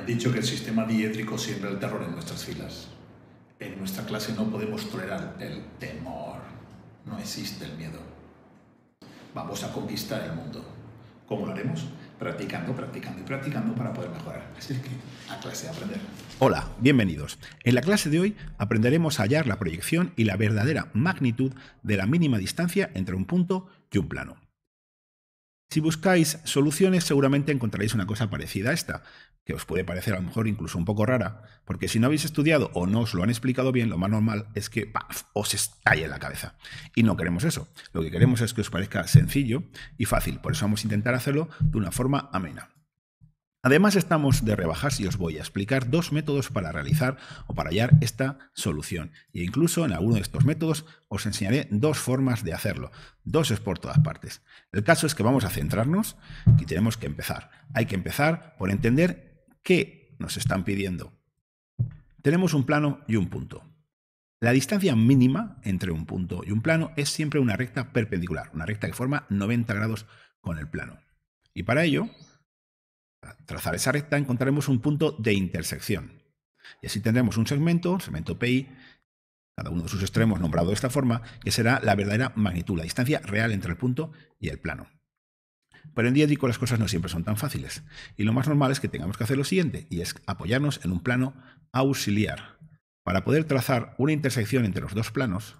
han dicho que el sistema diétrico siembra el terror en nuestras filas. En nuestra clase no podemos tolerar el temor. No existe el miedo. Vamos a conquistar el mundo. ¿Cómo lo haremos? Practicando, practicando y practicando para poder mejorar. Así que a clase a aprender. Hola, bienvenidos. En la clase de hoy aprenderemos a hallar la proyección y la verdadera magnitud de la mínima distancia entre un punto y un plano. Si buscáis soluciones, seguramente encontraréis una cosa parecida a esta, que os puede parecer a lo mejor incluso un poco rara, porque si no habéis estudiado o no os lo han explicado bien, lo más normal es que ¡paf!, os estalle en la cabeza. Y no queremos eso. Lo que queremos es que os parezca sencillo y fácil. Por eso vamos a intentar hacerlo de una forma amena. Además, estamos de rebajas y os voy a explicar dos métodos para realizar o para hallar esta solución. E incluso en alguno de estos métodos os enseñaré dos formas de hacerlo. Dos es por todas partes. El caso es que vamos a centrarnos y tenemos que empezar. Hay que empezar por entender qué nos están pidiendo. Tenemos un plano y un punto. La distancia mínima entre un punto y un plano es siempre una recta perpendicular, una recta que forma 90 grados con el plano. Y para ello, para trazar esa recta encontraremos un punto de intersección. Y así tendremos un segmento PI, cada uno de sus extremos nombrado de esta forma, que será la verdadera magnitud, la distancia real entre el punto y el plano. Pero en diétrico las cosas no siempre son tan fáciles. Y lo más normal es que tengamos que hacer lo siguiente, y es apoyarnos en un plano auxiliar. Para poder trazar una intersección entre los dos planos,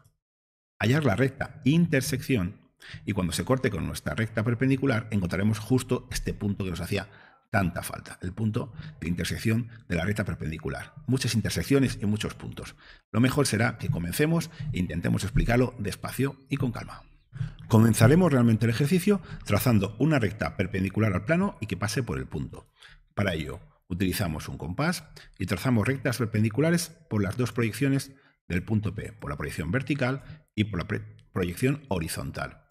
hallar la recta intersección, y cuando se corte con nuestra recta perpendicular, encontraremos justo este punto que nos hacía tanta falta, el punto de intersección de la recta perpendicular. Muchas intersecciones y muchos puntos. Lo mejor será que comencemos e intentemos explicarlo despacio y con calma. Comenzaremos realmente el ejercicio trazando una recta perpendicular al plano y que pase por el punto. Para ello, utilizamos un compás y trazamos rectas perpendiculares por las dos proyecciones del punto P, por la proyección vertical y por la proyección horizontal.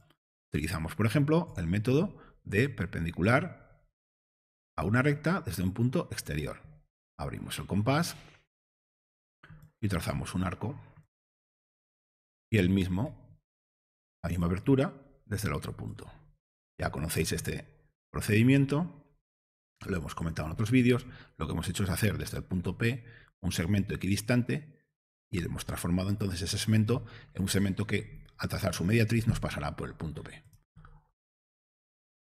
Utilizamos, por ejemplo, el método de perpendicular a una recta desde un punto exterior. Abrimos el compás y trazamos un arco y la misma abertura desde el otro punto. Ya conocéis este procedimiento, lo hemos comentado en otros vídeos. Lo que hemos hecho es hacer desde el punto P un segmento equidistante y hemos transformado entonces ese segmento en un segmento que al trazar su mediatriz nos pasará por el punto P.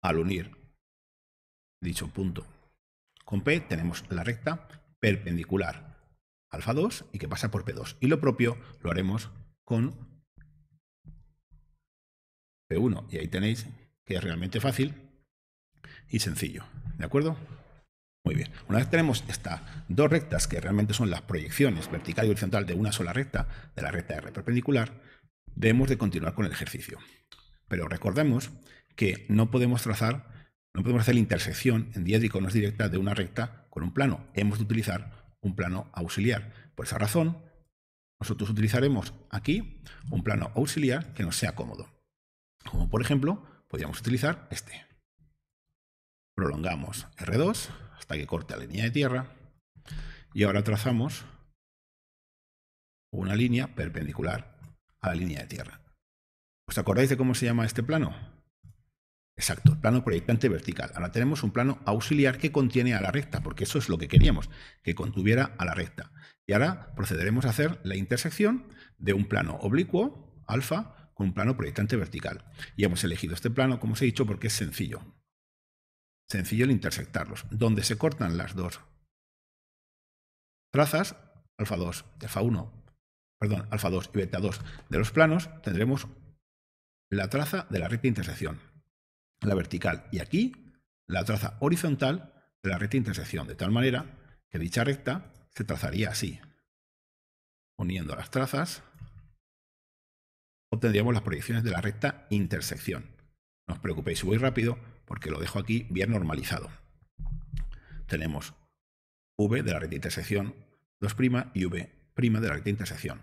Al unir dicho punto con P tenemos la recta perpendicular alfa 2 y que pasa por P2. Y lo propio lo haremos con P1. Y ahí tenéis que es realmente fácil y sencillo. ¿De acuerdo? Muy bien. Una vez tenemos estas dos rectas que realmente son las proyecciones vertical y horizontal de una sola recta, de la recta R perpendicular, debemos de continuar con el ejercicio. Pero recordemos que no podemos hacer la intersección en diédrico no es directa de una recta con un plano. Hemos de utilizar un plano auxiliar. Por esa razón, nosotros utilizaremos aquí un plano auxiliar que nos sea cómodo. Como por ejemplo, podríamos utilizar este. Prolongamos R2 hasta que corte la línea de tierra y ahora trazamos una línea perpendicular a la línea de tierra. ¿Os acordáis de cómo se llama este plano? Exacto, el plano proyectante vertical. Ahora tenemos un plano auxiliar que contiene a la recta, porque eso es lo que queríamos, que contuviera a la recta. Y ahora procederemos a hacer la intersección de un plano oblicuo, alfa, con un plano proyectante vertical. Y hemos elegido este plano, como os he dicho, porque es sencillo. Sencillo el intersectarlos. Donde se cortan las dos trazas, alfa 2 y beta 2 de los planos, tendremos la traza de la recta intersección, la vertical, y aquí la traza horizontal de la recta intersección, de tal manera que dicha recta se trazaría así. Uniendo las trazas, obtendríamos las proyecciones de la recta intersección. No os preocupéis si voy rápido, porque lo dejo aquí bien normalizado. Tenemos V de la recta intersección 2' y V' de la recta intersección.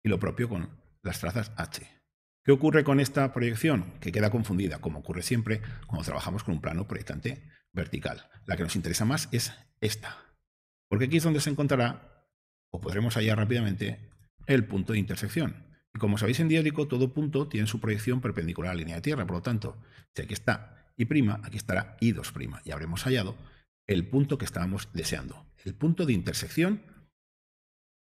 Y lo propio con las trazas H. ¿Qué ocurre con esta proyección? Que queda confundida, como ocurre siempre cuando trabajamos con un plano proyectante vertical. La que nos interesa más es esta, porque aquí es donde se encontrará, o podremos hallar rápidamente, el punto de intersección. Y como sabéis en diédrico, todo punto tiene su proyección perpendicular a la línea de tierra. Por lo tanto, si aquí está I', aquí estará I2', y habremos hallado el punto que estábamos deseando, el punto de intersección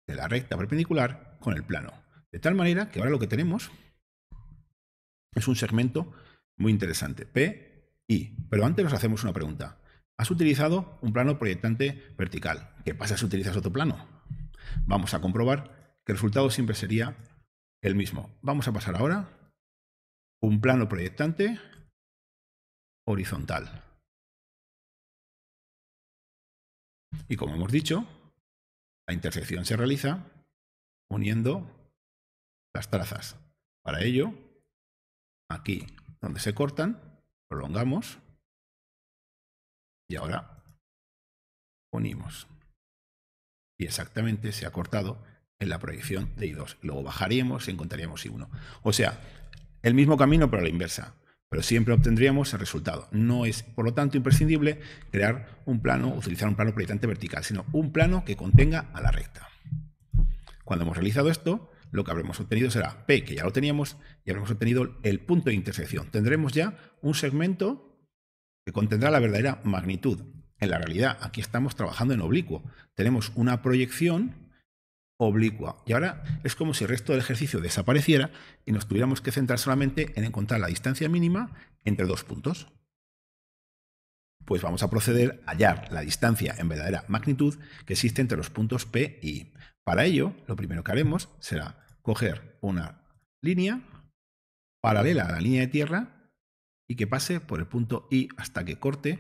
de la recta perpendicular con el plano. De tal manera que ahora lo que tenemos es un segmento muy interesante, PI. Pero antes nos hacemos una pregunta. Has utilizado un plano proyectante vertical. ¿Qué pasa si utilizas otro plano? Vamos a comprobar que el resultado siempre sería el mismo. Vamos a pasar ahora un plano proyectante horizontal. Y como hemos dicho, la intersección se realiza uniendo las trazas. Para ello, aquí donde se cortan, prolongamos y ahora unimos. Y exactamente se ha cortado en la proyección de I2. Luego bajaríamos y encontraríamos I1. O sea, el mismo camino pero a la inversa. Pero siempre obtendríamos el resultado. No es, por lo tanto, imprescindible crear un plano, utilizar un plano proyectante vertical, sino un plano que contenga a la recta. Cuando hemos realizado esto, lo que habremos obtenido será P, que ya lo teníamos, y habremos obtenido el punto de intersección. Tendremos ya un segmento que contendrá la verdadera magnitud. En la realidad, aquí estamos trabajando en oblicuo. Tenemos una proyección oblicua. Y ahora es como si el resto del ejercicio desapareciera y nos tuviéramos que centrar solamente en encontrar la distancia mínima entre dos puntos. Pues vamos a proceder a hallar la distancia en verdadera magnitud que existe entre los puntos P y I. Para ello, lo primero que haremos será coger una línea paralela a la línea de tierra y que pase por el punto I hasta que corte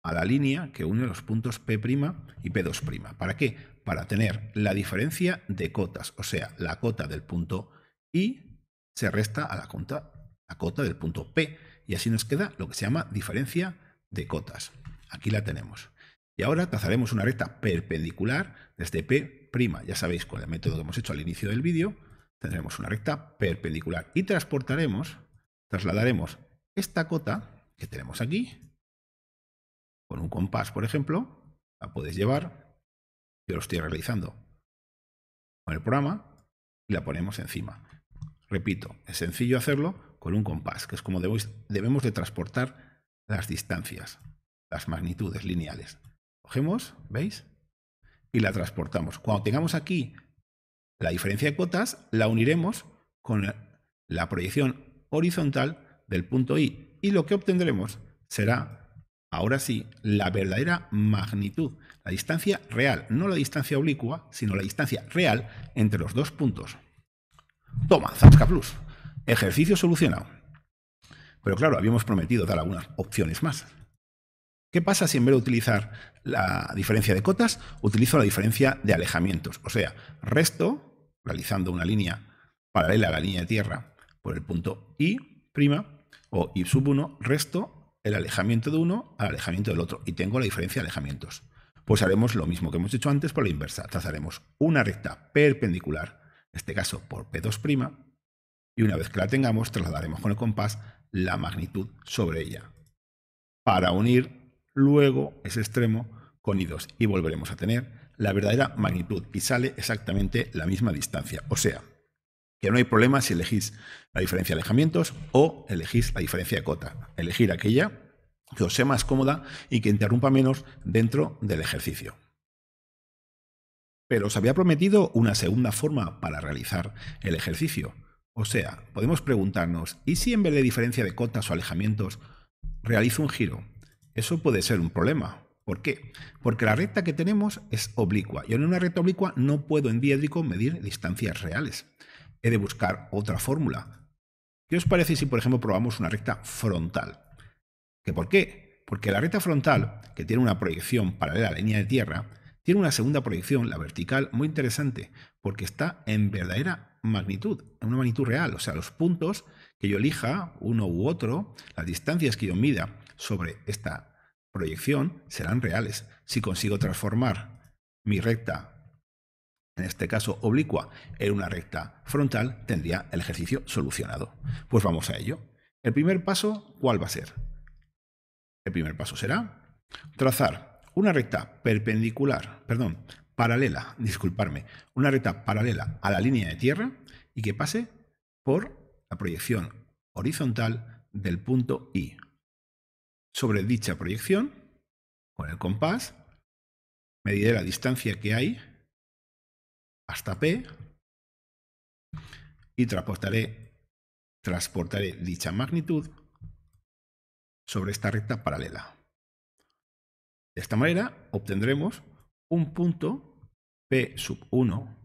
a la línea que une los puntos P' y P2'. ¿Para qué? Para tener la diferencia de cotas, o sea, la cota del punto I se resta a la cota del punto P, y así nos queda lo que se llama diferencia de cotas. Aquí la tenemos. Y ahora trazaremos una recta perpendicular desde P'. Ya sabéis, con el método que hemos hecho al inicio del vídeo, tendremos una recta perpendicular y trasladaremos esta cota que tenemos aquí, con un compás, por ejemplo, la puedes llevar, yo lo estoy realizando con el programa, y la ponemos encima. Repito, es sencillo hacerlo con un compás, que es como debemos de transportar las distancias, las magnitudes lineales. Cogemos, ¿veis? Y la transportamos. Cuando tengamos aquí la diferencia de cotas, la uniremos con la proyección horizontal del punto I, y lo que obtendremos será, ahora sí, la verdadera magnitud, la distancia real, no la distancia oblicua, sino la distancia real entre los dos puntos. Toma, Zasca Plus, ejercicio solucionado. Pero claro, habíamos prometido dar algunas opciones más. ¿Qué pasa si en vez de utilizar la diferencia de cotas, utilizo la diferencia de alejamientos? O sea, resto, realizando una línea paralela a la línea de tierra por el punto I' o I'1, resto el alejamiento de uno al alejamiento del otro y tengo la diferencia de alejamientos. Pues haremos lo mismo que hemos hecho antes por la inversa. Trazaremos una recta perpendicular, en este caso por P2', y una vez que la tengamos, trasladaremos con el compás la magnitud sobre ella, para unir luego ese extremo con I2 y volveremos a tener la verdadera magnitud y sale exactamente la misma distancia. O sea, que no hay problema si elegís la diferencia de alejamientos o elegís la diferencia de cota. Elegir aquella que os sea más cómoda y que interrumpa menos dentro del ejercicio. Pero os había prometido una segunda forma para realizar el ejercicio. O sea, podemos preguntarnos, ¿y si en vez de diferencia de cotas o alejamientos realizo un giro? Eso puede ser un problema. ¿Por qué? Porque la recta que tenemos es oblicua y en una recta oblicua no puedo en diédrico medir distancias reales. He de buscar otra fórmula. ¿Qué os parece si, por ejemplo, probamos una recta frontal? ¿Qué por qué? Porque la recta frontal, que tiene una proyección paralela a la línea de tierra, tiene una segunda proyección, la vertical, muy interesante, porque está en verdadera magnitud, en una magnitud real. O sea, los puntos que yo elija, uno u otro, las distancias que yo mida sobre esta proyección serán reales. Si consigo transformar mi recta, en este caso oblicua, en una recta frontal, tendría el ejercicio solucionado. Pues vamos a ello. El primer paso, ¿cuál va a ser? El primer paso será trazar una recta una recta paralela a la línea de tierra y que pase por la proyección horizontal del punto I. Sobre dicha proyección con el compás, mediré la distancia que hay hasta P y transportaré dicha magnitud sobre esta recta paralela. De esta manera obtendremos un punto P sub 1'.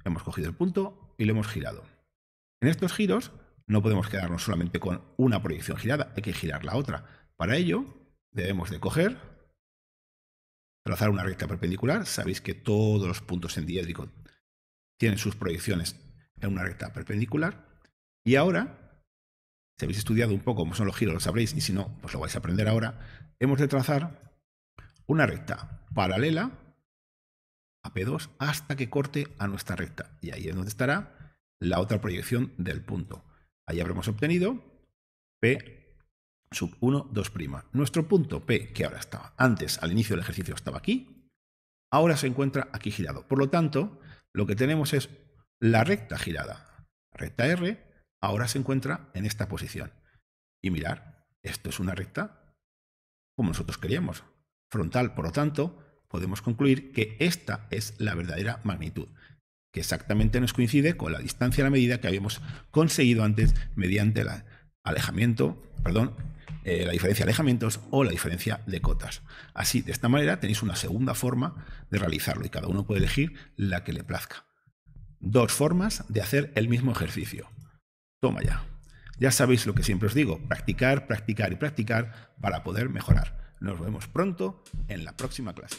Hemos cogido el punto y lo hemos girado. En estos giros no podemos quedarnos solamente con una proyección girada, hay que girar la otra. Para ello debemos de coger, trazar una recta perpendicular. Sabéis que todos los puntos en diédrico tienen sus proyecciones en una recta perpendicular. Y ahora, si habéis estudiado un poco cómo son los giros, lo sabréis, y si no, pues lo vais a aprender ahora. Hemos de trazar una recta paralela a P2 hasta que corte a nuestra recta. Y ahí es donde estará la otra proyección del punto. Ahí habremos obtenido P sub 1, 2'. Nuestro punto P, que ahora estaba antes, al inicio del ejercicio, estaba aquí, ahora se encuentra aquí girado. Por lo tanto, lo que tenemos es la recta girada. La recta R ahora se encuentra en esta posición. Y mirar, esto es una recta como nosotros queríamos, frontal. Por lo tanto, podemos concluir que esta es la verdadera magnitud, que exactamente nos coincide con la distancia a la medida que habíamos conseguido antes mediante la diferencia de alejamientos o la diferencia de cotas. Así, de esta manera, tenéis una segunda forma de realizarlo y cada uno puede elegir la que le plazca. Dos formas de hacer el mismo ejercicio. Toma ya. Ya sabéis lo que siempre os digo, practicar, practicar y practicar para poder mejorar. Nos vemos pronto en la próxima clase.